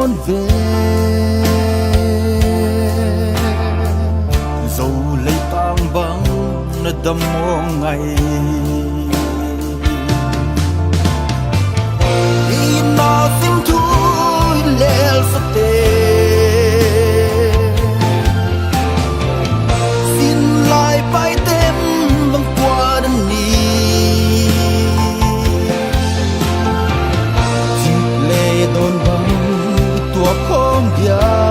đón về dầu lấy tang băng nó đâm mô ngày đi nó xin thui lel sa tê xin lại bay tem băng qua đêm đi dịp lệ đón băng tua không bia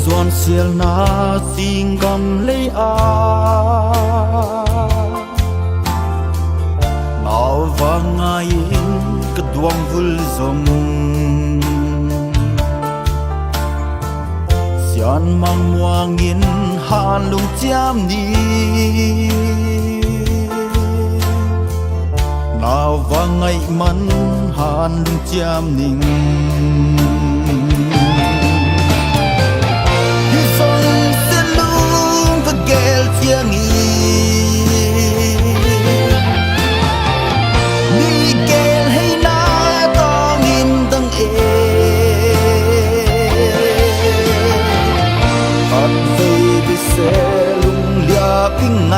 doan sial na sing gam lei a naw vangai ka duang vul zong sian mang muangin han lung chiam ni naw vangai man han lung chiam ning tiếng ni kêu hay na to nghìn tầng thật về bị xe lung lia ping